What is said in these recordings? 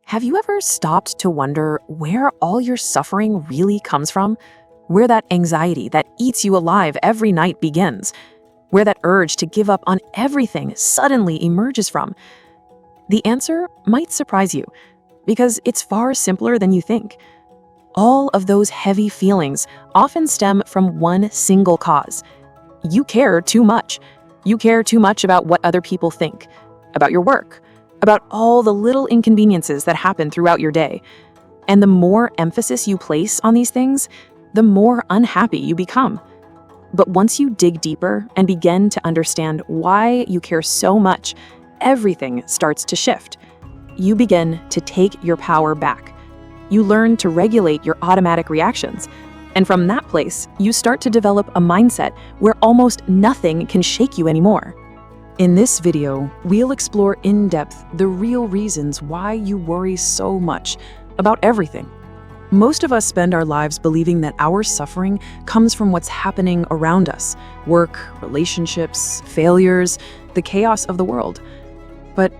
Have you ever stopped to wonder where all your suffering really comes from? Where that anxiety that eats you alive every night begins? Where that urge to give up on everything suddenly emerges from? The answer might surprise you, because it's far simpler than you think. All of those heavy feelings often stem from one single cause. You care too much. You care too much about what other people think, about your work, about all the little inconveniences that happen throughout your day. And the more emphasis you place on these things, the more unhappy you become. But once you dig deeper and begin to understand why you care so much, everything starts to shift. You begin to take your power back. You learn to regulate your automatic reactions. And from that place, you start to develop a mindset where almost nothing can shake you anymore. In this video, we'll explore in depth the real reasons why you worry so much about everything. Most of us spend our lives believing that our suffering comes from what's happening around us: work, relationships, failures, the chaos of the world. But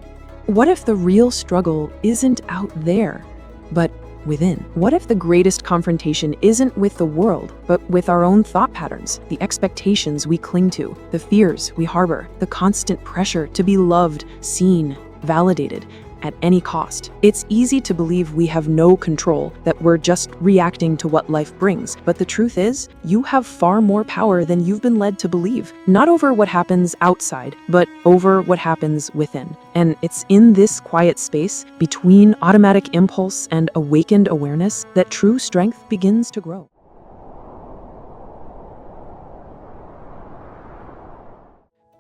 what if the real struggle isn't out there, but within? What if the greatest confrontation isn't with the world, but with our own thought patterns, the expectations we cling to, the fears we harbor, the constant pressure to be loved, seen, validated at any cost? It's easy to believe we have no control, that we're just reacting to what life brings. But the truth is, you have far more power than you've been led to believe. Not over what happens outside, but over what happens within. And it's in this quiet space, between automatic impulse and awakened awareness, that true strength begins to grow.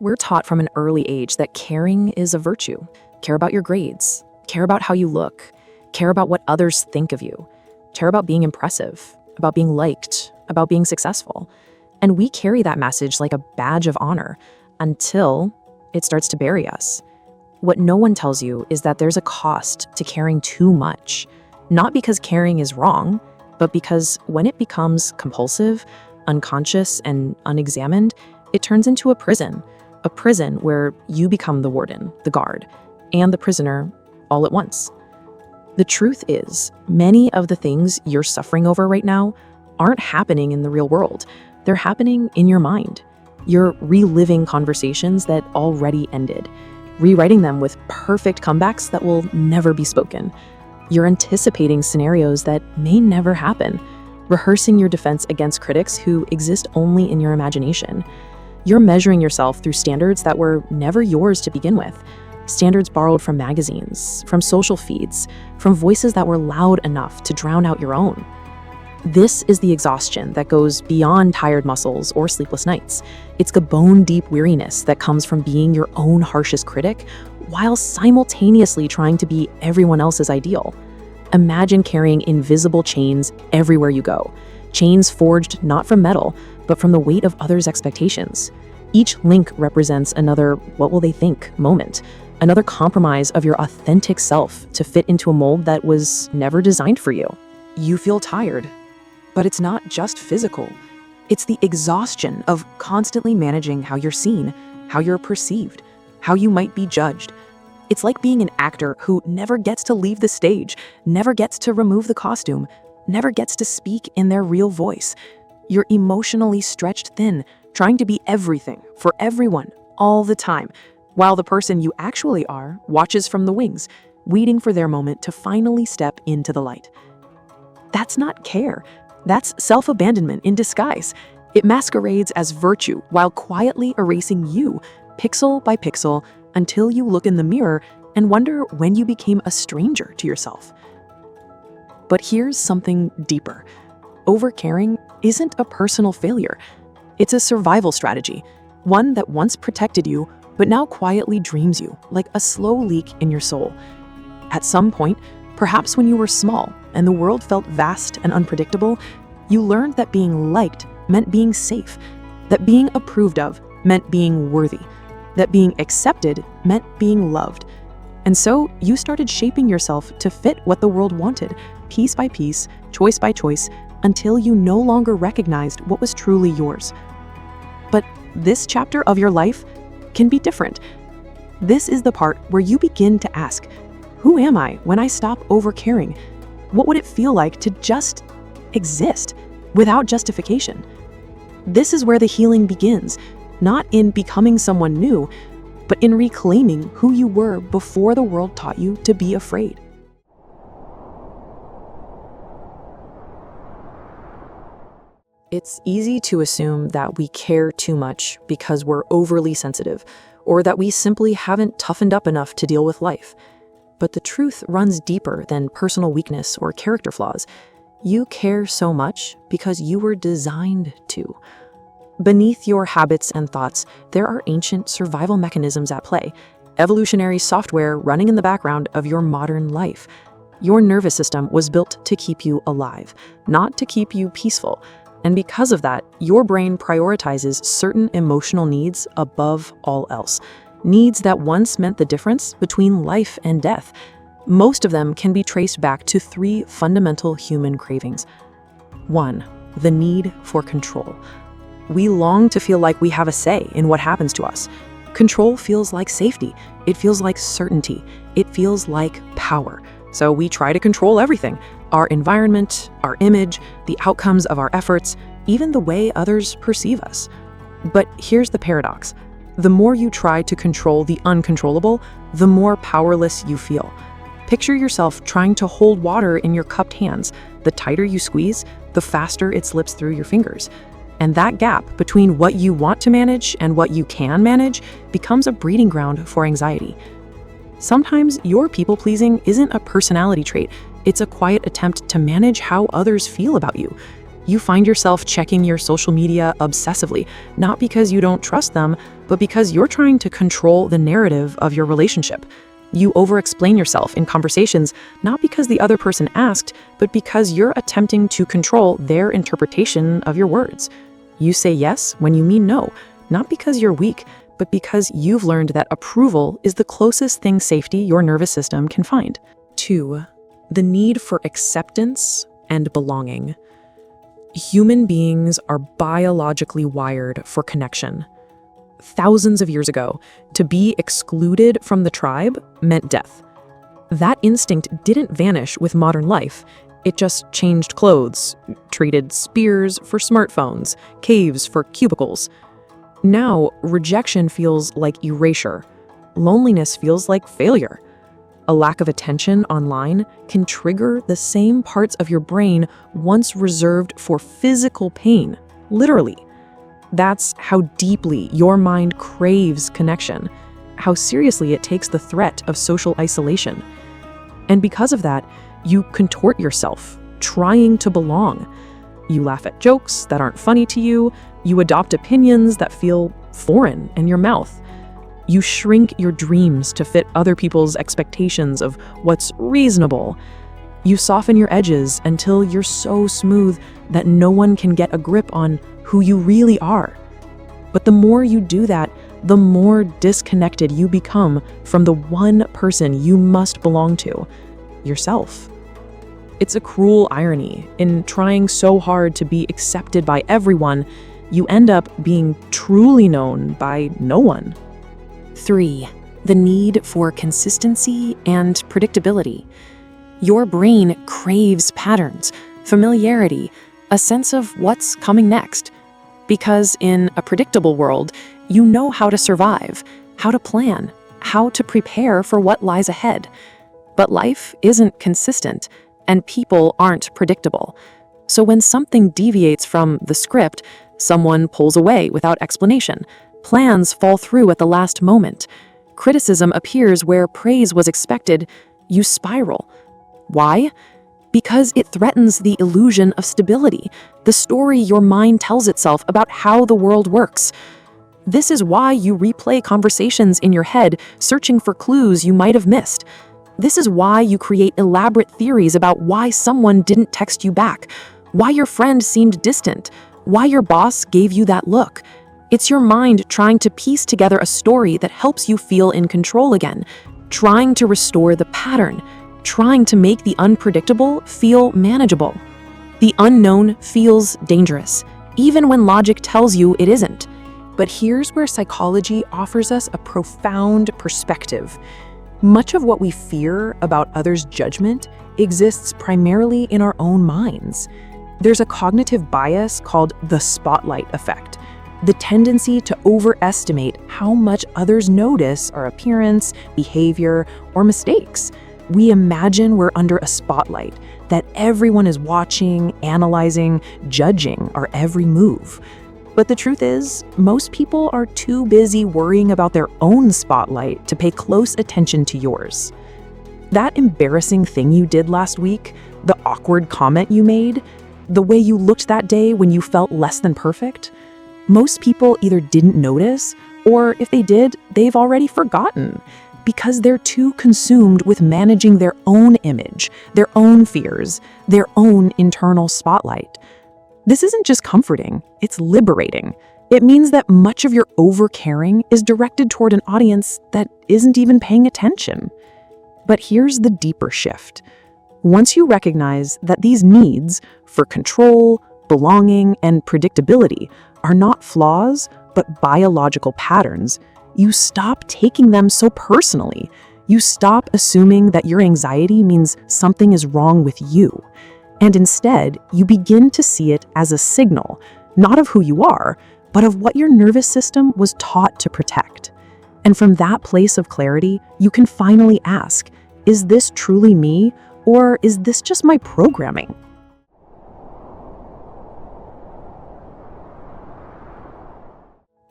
We're taught from an early age that caring is a virtue. Care about your grades, care about how you look, care about what others think of you, care about being impressive, about being liked, about being successful. And we carry that message like a badge of honor until it starts to bury us. What no one tells you is that there's a cost to caring too much, not because caring is wrong, but because when it becomes compulsive, unconscious, and unexamined, it turns into a prison where you become the warden, the guard, and the prisoner all at once. The truth is, many of the things you're suffering over right now aren't happening in the real world. They're happening in your mind. You're reliving conversations that already ended, rewriting them with perfect comebacks that will never be spoken. You're anticipating scenarios that may never happen, rehearsing your defense against critics who exist only in your imagination. You're measuring yourself through standards that were never yours to begin with. Standards borrowed from magazines, from social feeds, from voices that were loud enough to drown out your own. This is the exhaustion that goes beyond tired muscles or sleepless nights. It's the bone-deep weariness that comes from being your own harshest critic while simultaneously trying to be everyone else's ideal. Imagine carrying invisible chains everywhere you go. Chains forged not from metal, but from the weight of others' expectations. Each link represents another "what will they think" moment, another compromise of your authentic self to fit into a mold that was never designed for you. You feel tired, but it's not just physical. It's the exhaustion of constantly managing how you're seen, how you're perceived, how you might be judged. It's like being an actor who never gets to leave the stage, never gets to remove the costume, never gets to speak in their real voice. You're emotionally stretched thin, trying to be everything for everyone all the time, while the person you actually are watches from the wings, waiting for their moment to finally step into the light. That's not care. That's self-abandonment in disguise. It masquerades as virtue while quietly erasing you, pixel by pixel, until you look in the mirror and wonder when you became a stranger to yourself. But here's something deeper. Overcaring isn't a personal failure. It's a survival strategy, one that once protected you, but now quietly dreams you, like a slow leak in your soul. At some point, perhaps when you were small and the world felt vast and unpredictable, you learned that being liked meant being safe, that being approved of meant being worthy, that being accepted meant being loved. And so you started shaping yourself to fit what the world wanted, piece by piece, choice by choice, until you no longer recognized what was truly yours. But this chapter of your life can be different. This is the part where you begin to ask, Who am I when I stop overcaring? What would it feel like to just exist without justification? This is where the healing begins, not in becoming someone new, but in reclaiming who you were before the world taught you to be afraid. It's easy to assume that we care too much because we're overly sensitive, or that we simply haven't toughened up enough to deal with life. But the truth runs deeper than personal weakness or character flaws. You care so much because you were designed to. Beneath your habits and thoughts, there are ancient survival mechanisms at play, evolutionary software running in the background of your modern life. Your nervous system was built to keep you alive, not to keep you peaceful. And because of that, your brain prioritizes certain emotional needs above all else. Needs that once meant the difference between life and death. Most of them can be traced back to 3 fundamental human cravings. 1, the need for control. We long to feel like we have a say in what happens to us. Control feels like safety. It feels like certainty. It feels like power. So we try to control everything: our environment, our image, the outcomes of our efforts, even the way others perceive us. But here's the paradox. The more you try to control the uncontrollable, the more powerless you feel. Picture yourself trying to hold water in your cupped hands. The tighter you squeeze, the faster it slips through your fingers. And that gap between what you want to manage and what you can manage becomes a breeding ground for anxiety. Sometimes your people-pleasing isn't a personality trait. It's a quiet attempt to manage how others feel about you. You find yourself checking your social media obsessively, not because you don't trust them, but because you're trying to control the narrative of your relationship. You over-explain yourself in conversations, not because the other person asked, but because you're attempting to control their interpretation of your words. You say yes when you mean no, not because you're weak, but because you've learned that approval is the closest thing safety your nervous system can find. 2, the need for acceptance and belonging. Human beings are biologically wired for connection. Thousands of years ago, to be excluded from the tribe meant death. That instinct didn't vanish with modern life. It just changed clothes, traded spears for smartphones, caves for cubicles. Now, rejection feels like erasure. Loneliness feels like failure. A lack of attention online can trigger the same parts of your brain once reserved for physical pain, literally. That's how deeply your mind craves connection, how seriously it takes the threat of social isolation. And because of that, you contort yourself, trying to belong. You laugh at jokes that aren't funny to you. You adopt opinions that feel foreign in your mouth. You shrink your dreams to fit other people's expectations of what's reasonable. You soften your edges until you're so smooth that no one can get a grip on who you really are. But the more you do that, the more disconnected you become from the one person you must belong to, yourself. It's a cruel irony. In trying so hard to be accepted by everyone, you end up being truly known by no one. 3, the need for consistency and predictability. Your brain craves patterns, familiarity, a sense of what's coming next. Because in a predictable world, you know how to survive, how to plan, how to prepare for what lies ahead. But life isn't consistent, and people aren't predictable. So when something deviates from the script, someone pulls away without explanation. Plans fall through at the last moment. Criticism appears where praise was expected. You spiral. Why? Because it threatens the illusion of stability, the story your mind tells itself about how the world works. This is why you replay conversations in your head, searching for clues you might have missed. This is why you create elaborate theories about why someone didn't text you back, why your friend seemed distant, why your boss gave you that look. It's your mind trying to piece together a story that helps you feel in control again, trying to restore the pattern, trying to make the unpredictable feel manageable. The unknown feels dangerous, even when logic tells you it isn't. But here's where psychology offers us a profound perspective. Much of what we fear about others' judgment exists primarily in our own minds. There's a cognitive bias called the spotlight effect, the tendency to overestimate how much others notice our appearance, behavior, or mistakes. We imagine we're under a spotlight, that everyone is watching, analyzing, judging our every move. But the truth is, most people are too busy worrying about their own spotlight to pay close attention to yours. That embarrassing thing you did last week, the awkward comment you made, the way you looked that day when you felt less than perfect, most people either didn't notice, or if they did, they've already forgotten, because they're too consumed with managing their own image, their own fears, their own internal spotlight. This isn't just comforting, it's liberating. It means that much of your overcaring is directed toward an audience that isn't even paying attention. But here's the deeper shift. Once you recognize that these needs for control, belonging, and predictability are not flaws, but biological patterns, you stop taking them so personally. You stop assuming that your anxiety means something is wrong with you. And instead, you begin to see it as a signal, not of who you are, but of what your nervous system was taught to protect. And from that place of clarity, you can finally ask, is this truly me, or is this just my programming?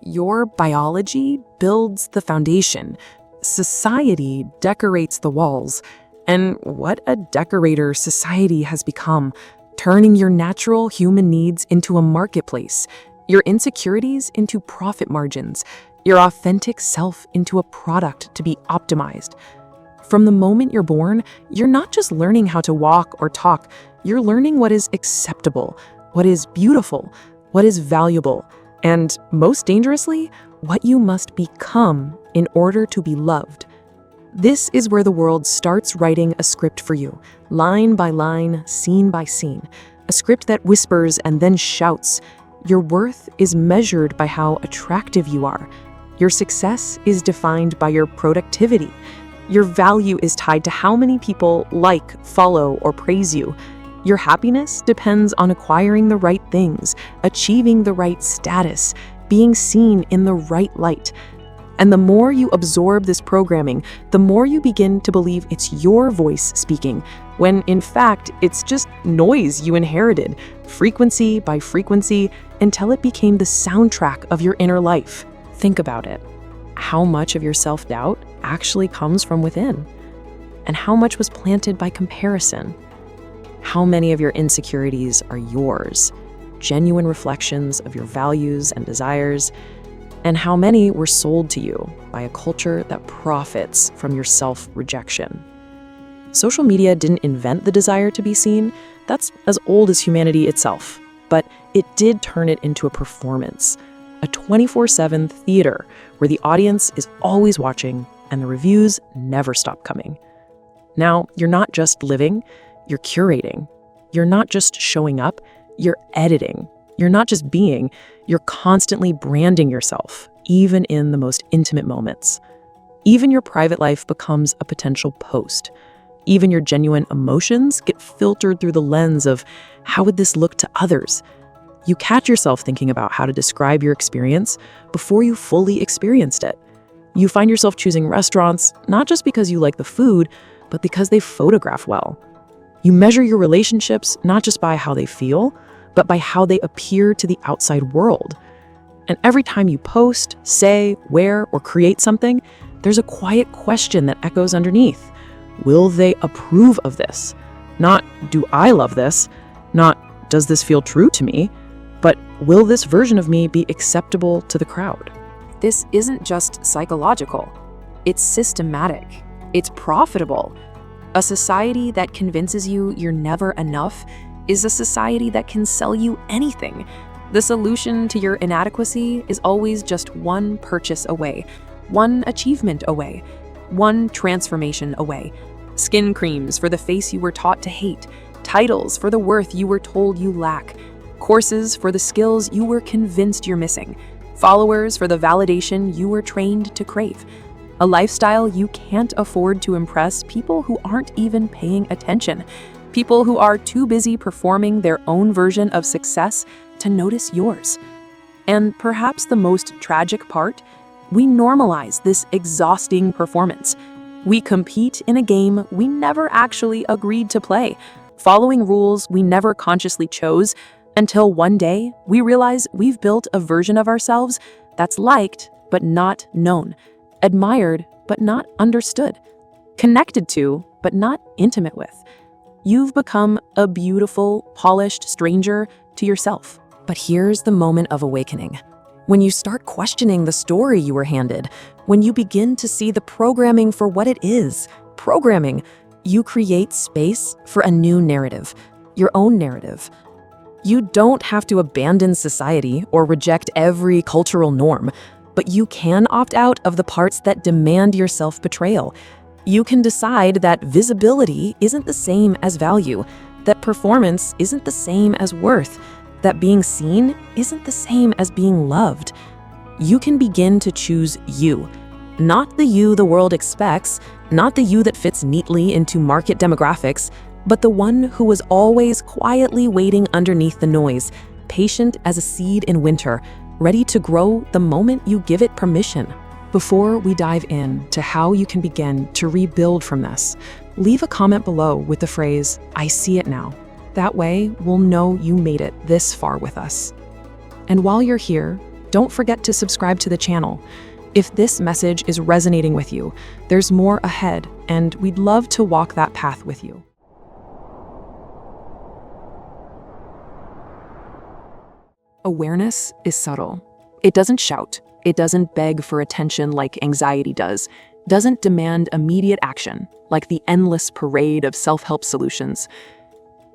Your biology builds the foundation. Society decorates the walls. And what a decorator society has become, turning your natural human needs into a marketplace, your insecurities into profit margins, your authentic self into a product to be optimized. From the moment you're born, you're not just learning how to walk or talk, you're learning what is acceptable, what is beautiful, what is valuable, and most dangerously, what you must become in order to be loved. This is where the world starts writing a script for you, line by line, scene by scene, a script that whispers and then shouts. Your worth is measured by how attractive you are. Your success is defined by your productivity. Your value is tied to how many people like, follow, or praise you. Your happiness depends on acquiring the right things, achieving the right status, being seen in the right light. And the more you absorb this programming, the more you begin to believe it's your voice speaking, when in fact, it's just noise you inherited, frequency by frequency, until it became the soundtrack of your inner life. Think about it. How much of your self-doubt actually comes from within? And how much was planted by comparison? How many of your insecurities are yours, genuine reflections of your values and desires? And how many were sold to you by a culture that profits from your self-rejection? Social media didn't invent the desire to be seen. That's as old as humanity itself. But it did turn it into a performance, a 24/7 theater where the audience is always watching and the reviews never stop coming. Now, you're not just living, you're curating. You're not just showing up, you're editing. You're not just being, you're constantly branding yourself, even in the most intimate moments. Even your private life becomes a potential post. Even your genuine emotions get filtered through the lens of how would this look to others? You catch yourself thinking about how to describe your experience before you fully experienced it. You find yourself choosing restaurants not just because you like the food, but because they photograph well. You measure your relationships not just by how they feel, but by how they appear to the outside world. And every time you post, say, wear, or create something, there's a quiet question that echoes underneath. Will they approve of this? Not, do I love this? Not, does this feel true to me? But will this version of me be acceptable to the crowd? This isn't just psychological. It's systematic. It's profitable. A society that convinces you you're never enough is a society that can sell you anything. The solution to your inadequacy is always just one purchase away, one achievement away, one transformation away. Skin creams for the face you were taught to hate, titles for the worth you were told you lack, courses for the skills you were convinced you're missing, followers for the validation you were trained to crave. a lifestyle you can't afford to impress people who aren't even paying attention, people who are too busy performing their own version of success to notice yours. And perhaps the most tragic part, we normalize this exhausting performance. We compete in a game we never actually agreed to play, following rules we never consciously chose, until one day we realize we've built a version of ourselves that's liked but not known, admired but not understood, connected to but not intimate with. You've become a beautiful, polished stranger to yourself. But here's the moment of awakening. When you start questioning the story you were handed, when you begin to see the programming for what it is, programming, you create space for a new narrative, your own narrative. You don't have to abandon society or reject every cultural norm, but you can opt out of the parts that demand your self-betrayal. You can decide that visibility isn't the same as value, that performance isn't the same as worth, that being seen isn't the same as being loved. You can begin to choose you, not the you the world expects, not the you that fits neatly into market demographics, but the one who was always quietly waiting underneath the noise, patient as a seed in winter, ready to grow the moment you give it permission. Before we dive in to how you can begin to rebuild from this, leave a comment below with the phrase, "I see it now." That way, we'll know you made it this far with us. And while you're here, don't forget to subscribe to the channel. If this message is resonating with you, there's more ahead, and we'd love to walk that path with you. Awareness is subtle. It doesn't shout. It doesn't beg for attention like anxiety does. Doesn't demand immediate action like the endless parade of self-help solutions.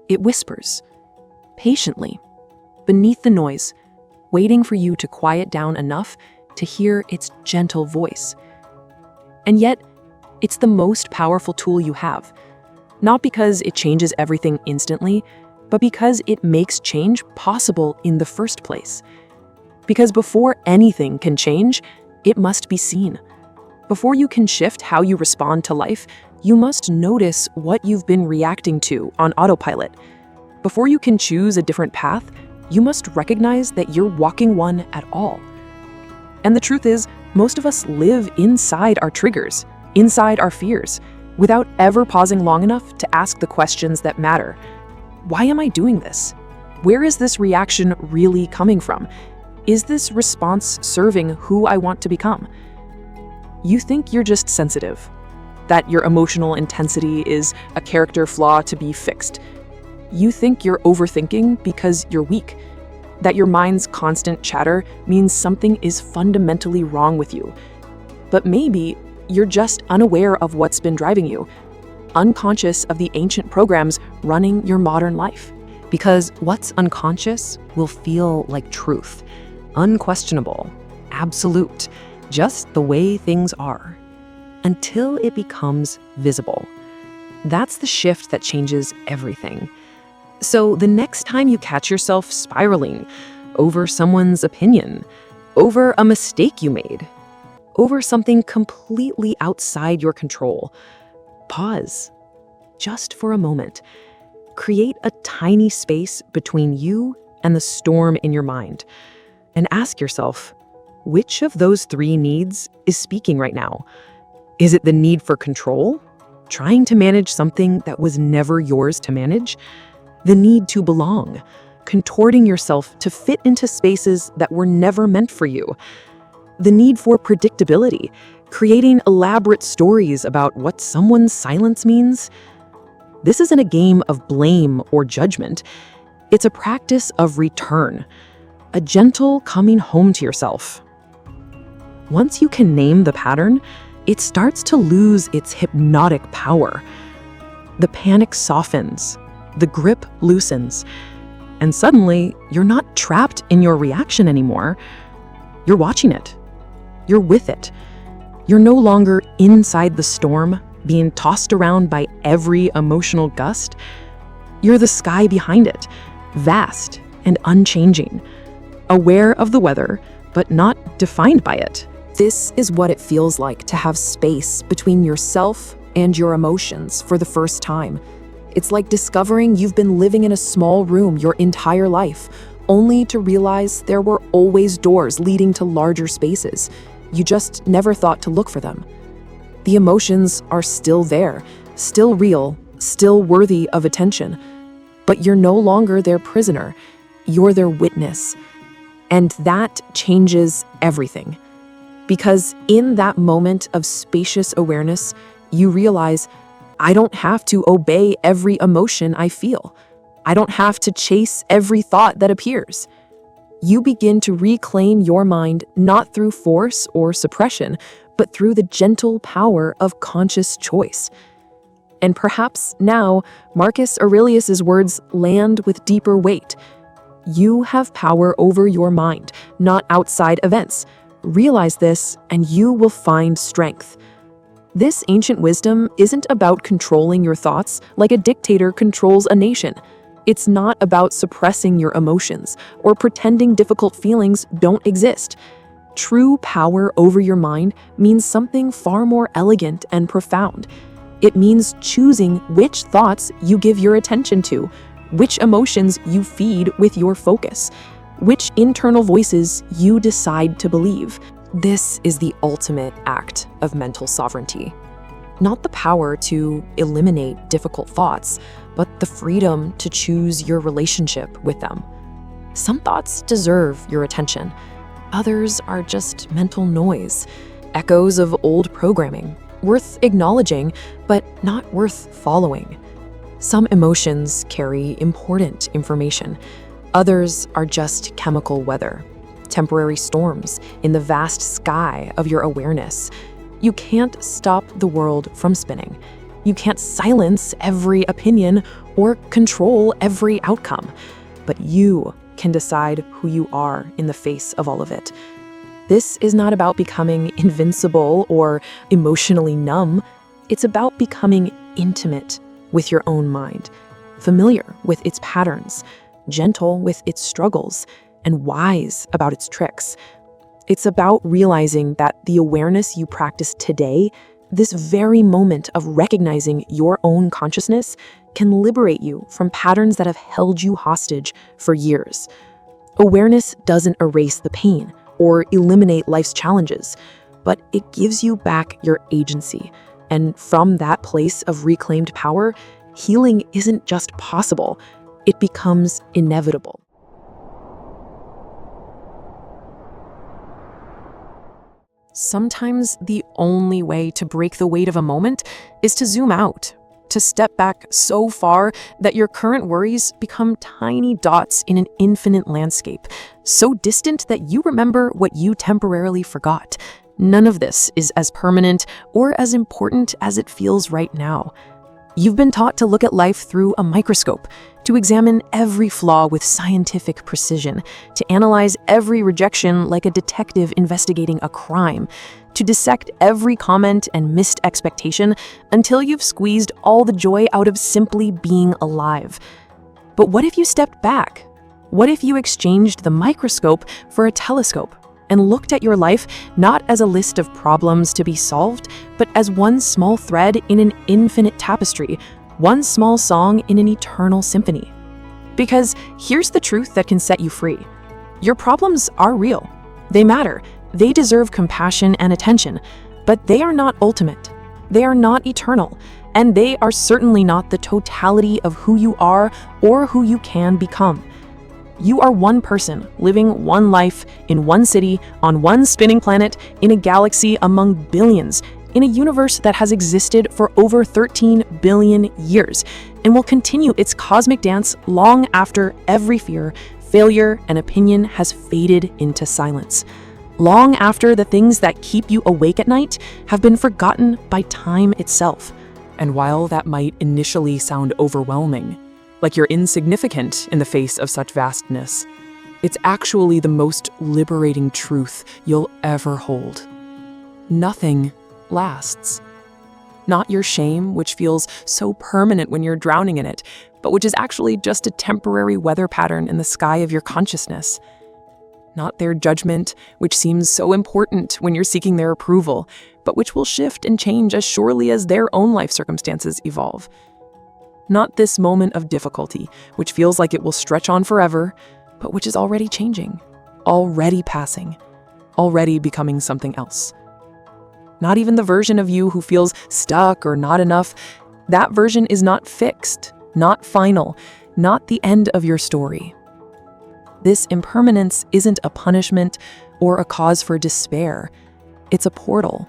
It whispers, patiently, beneath the noise, waiting for you to quiet down enough to hear its gentle voice. And yet, it's the most powerful tool you have. Not because it changes everything instantly, but because it makes change possible in the first place. Because before anything can change, it must be seen. Before you can shift how you respond to life, you must notice what you've been reacting to on autopilot. Before you can choose a different path, you must recognize that you're walking one at all. And the truth is, most of us live inside our triggers, inside our fears, without ever pausing long enough to ask the questions that matter. Why am I doing this? Where is this reaction really coming from? Is this response serving who I want to become? You think you're just sensitive, that your emotional intensity is a character flaw to be fixed. You think you're overthinking because you're weak, that your mind's constant chatter means something is fundamentally wrong with you. But maybe you're just unaware of what's been driving you, unconscious of the ancient programs running your modern life. Because what's unconscious will feel like truth, unquestionable, absolute, just the way things are, until it becomes visible. That's the shift that changes everything. So the next time you catch yourself spiraling over someone's opinion, over a mistake you made, over something completely outside your control, pause, just for a moment. Create a tiny space between you and the storm in your mind, and ask yourself, which of those three needs is speaking right now? Is it the need for control? Trying to manage something that was never yours to manage? The need to belong, contorting yourself to fit into spaces that were never meant for you? The need for predictability, creating elaborate stories about what someone's silence means? This isn't a game of blame or judgment. It's a practice of return, a gentle coming home to yourself. Once you can name the pattern, it starts to lose its hypnotic power. The panic softens, the grip loosens, and suddenly you're not trapped in your reaction anymore. You're watching it. You're with it. You're no longer inside the storm, being tossed around by every emotional gust. You're the sky behind it, vast and unchanging, aware of the weather, but not defined by it. This is what it feels like to have space between yourself and your emotions for the first time. It's like discovering you've been living in a small room your entire life, only to realize there were always doors leading to larger spaces. You just never thought to look for them. The emotions are still there, still real, still worthy of attention. But you're no longer their prisoner. You're their witness. And that changes everything. Because in that moment of spacious awareness, you realize, I don't have to obey every emotion I feel. I don't have to chase every thought that appears. You begin to reclaim your mind not through force or suppression, but through the gentle power of conscious choice. And perhaps now, Marcus Aurelius's words land with deeper weight. You have power over your mind, not outside events. Realize this, and you will find strength. This ancient wisdom isn't about controlling your thoughts like a dictator controls a nation. It's not about suppressing your emotions or pretending difficult feelings don't exist. True power over your mind means something far more elegant and profound. It means choosing which thoughts you give your attention to, which emotions you feed with your focus, which internal voices you decide to believe. This is the ultimate act of mental sovereignty. Not the power to eliminate difficult thoughts, but the freedom to choose your relationship with them. Some thoughts deserve your attention. Others are just mental noise, echoes of old programming, worth acknowledging, but not worth following. Some emotions carry important information. Others are just chemical weather, temporary storms in the vast sky of your awareness. You can't stop the world from spinning. You can't silence every opinion or control every outcome. But you can decide who you are in the face of all of it. This is not about becoming invincible or emotionally numb. It's about becoming intimate with your own mind, familiar with its patterns, gentle with its struggles, and wise about its tricks. It's about realizing that the awareness you practice today, this very moment of recognizing your own consciousness, can liberate you from patterns that have held you hostage for years. Awareness doesn't erase the pain or eliminate life's challenges, but it gives you back your agency. And from that place of reclaimed power, healing isn't just possible, it becomes inevitable. Sometimes the only way to break the weight of a moment is to zoom out, to step back so far that your current worries become tiny dots in an infinite landscape, so distant that you remember what you temporarily forgot. None of this is as permanent or as important as it feels right now. You've been taught to look at life through a microscope, to examine every flaw with scientific precision, to analyze every rejection like a detective investigating a crime, to dissect every comment and missed expectation until you've squeezed all the joy out of simply being alive. But what if you stepped back? What if you exchanged the microscope for a telescope and looked at your life not as a list of problems to be solved, but as one small thread in an infinite tapestry, one small song in an eternal symphony? Because here's the truth that can set you free. Your problems are real. They matter. They deserve compassion and attention, but they are not ultimate. They are not eternal, and they are certainly not the totality of who you are or who you can become. You are one person living one life in one city, on one spinning planet, in a galaxy among billions, in a universe that has existed for over 13 billion years and will continue its cosmic dance long after every fear, failure, and opinion has faded into silence. Long after the things that keep you awake at night have been forgotten by time itself. And while that might initially sound overwhelming, like you're insignificant in the face of such vastness, it's actually the most liberating truth you'll ever hold. Nothing lasts. Not your shame, which feels so permanent when you're drowning in it, but which is actually just a temporary weather pattern in the sky of your consciousness. not their judgment, which seems so important when you're seeking their approval, but which will shift and change as surely as their own life circumstances evolve. Not this moment of difficulty, which feels like it will stretch on forever, but which is already changing, already passing, already becoming something else. Not even the version of you who feels stuck or not enough. That version is not fixed, not final, not the end of your story. This impermanence isn't a punishment or a cause for despair. It's a portal,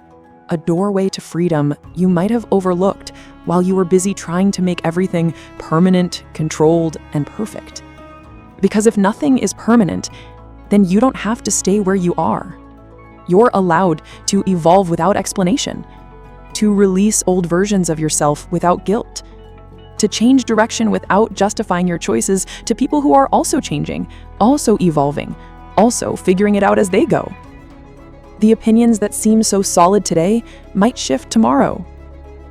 a doorway to freedom you might have overlooked while you were busy trying to make everything permanent, controlled, and perfect. Because if nothing is permanent, then you don't have to stay where you are. You're allowed to evolve without explanation, to release old versions of yourself without guilt, to change direction without justifying your choices to people who are also changing, also evolving, also figuring it out as they go. The opinions that seem so solid today might shift tomorrow.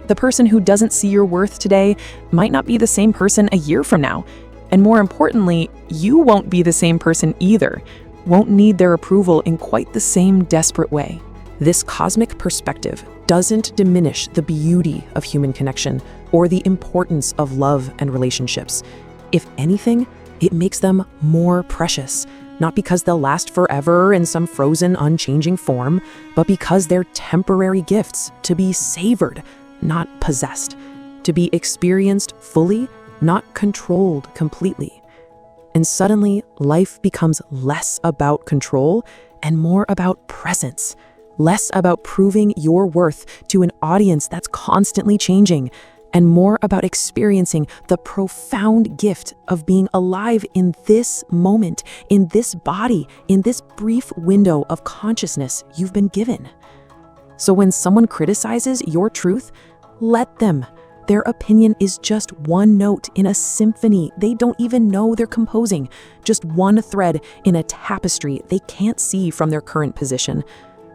The person who doesn't see your worth today might not be the same person a year from now. And more importantly, you won't be the same person either, won't need their approval in quite the same desperate way. This cosmic perspective doesn't diminish the beauty of human connection or the importance of love and relationships. If anything, it makes them more precious, not because they'll last forever in some frozen, unchanging form, but because they're temporary gifts to be savored, not possessed, to be experienced fully, not controlled completely. And suddenly, life becomes less about control and more about presence, less about proving your worth to an audience that's constantly changing, and more about experiencing the profound gift of being alive in this moment, in this body, in this brief window of consciousness you've been given. So when someone criticizes your truth, let them. Their opinion is just one note in a symphony they don't even know they're composing, just one thread in a tapestry they can't see from their current position.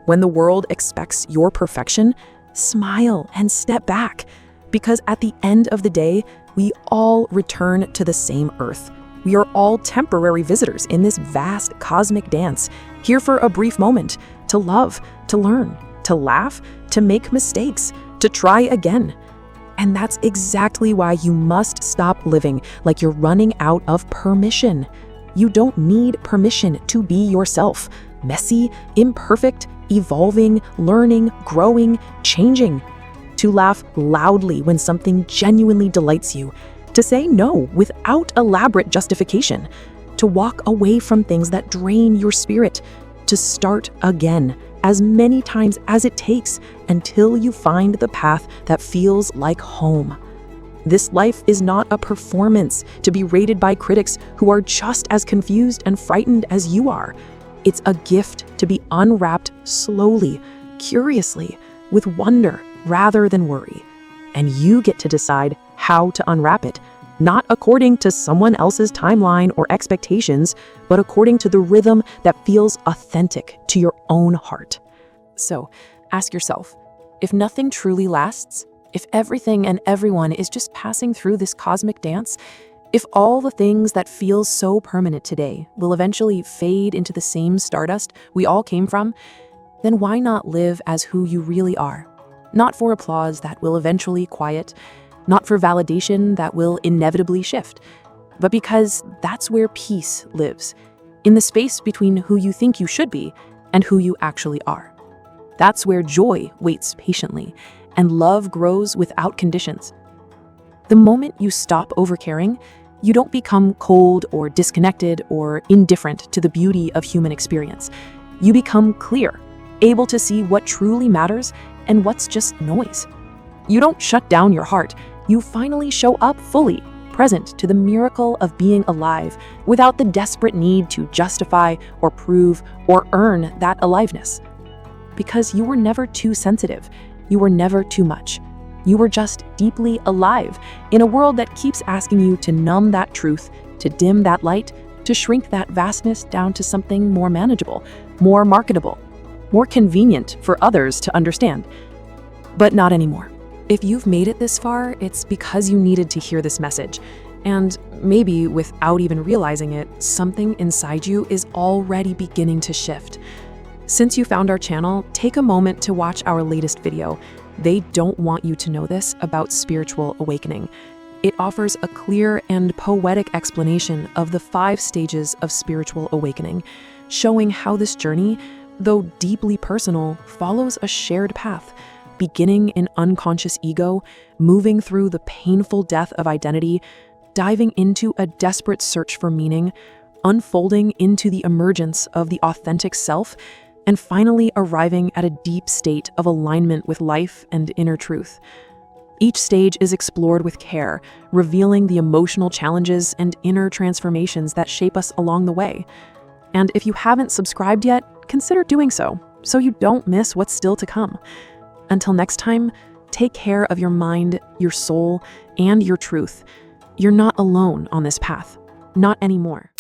When the world expects your perfection, smile and step back, because at the end of the day, we all return to the same earth. We are all temporary visitors in this vast cosmic dance, here for a brief moment, to love, to learn, to laugh, to make mistakes, to try again. And that's exactly why you must stop living like you're running out of permission. You don't need permission to be yourself, messy, imperfect, evolving, learning, growing, changing. To laugh loudly when something genuinely delights you. To say no without elaborate justification. To walk away from things that drain your spirit. To start again as many times as it takes until you find the path that feels like home. This life is not a performance to be rated by critics who are just as confused and frightened as you are. It's a gift to be unwrapped slowly, curiously, with wonder rather than worry. And you get to decide how to unwrap it, not according to someone else's timeline or expectations, but according to the rhythm that feels authentic to your own heart. So, ask yourself, if nothing truly lasts, if everything and everyone is just passing through this cosmic dance, if all the things that feel so permanent today will eventually fade into the same stardust we all came from, then why not live as who you really are? Not for applause that will eventually quiet, not for validation that will inevitably shift, but because that's where peace lives, in the space between who you think you should be and who you actually are. That's where joy waits patiently, and love grows without conditions. The moment you stop overcaring, you don't become cold or disconnected or indifferent to the beauty of human experience. You become clear, able to see what truly matters and what's just noise. You don't shut down your heart. You finally show up fully, present to the miracle of being alive, without the desperate need to justify or prove or earn that aliveness. Because you were never too sensitive. You were never too much. You were just deeply alive in a world that keeps asking you to numb that truth, to dim that light, to shrink that vastness down to something more manageable, more marketable, more convenient for others to understand. But not anymore. If you've made it this far, it's because you needed to hear this message. And maybe without even realizing it, something inside you is already beginning to shift. Since you found our channel, take a moment to watch our latest video. They don't want you to know this about spiritual awakening. It offers a clear and poetic explanation of the 5 stages of spiritual awakening, showing how this journey, though deeply personal, follows a shared path, beginning in unconscious ego, moving through the painful death of identity, diving into a desperate search for meaning, unfolding into the emergence of the authentic self, and finally arriving at a deep state of alignment with life and inner truth. Each stage is explored with care, revealing the emotional challenges and inner transformations that shape us along the way. And if you haven't subscribed yet, consider doing so you don't miss what's still to come. Until next time, take care of your mind, your soul, and your truth. You're not alone on this path. Not anymore.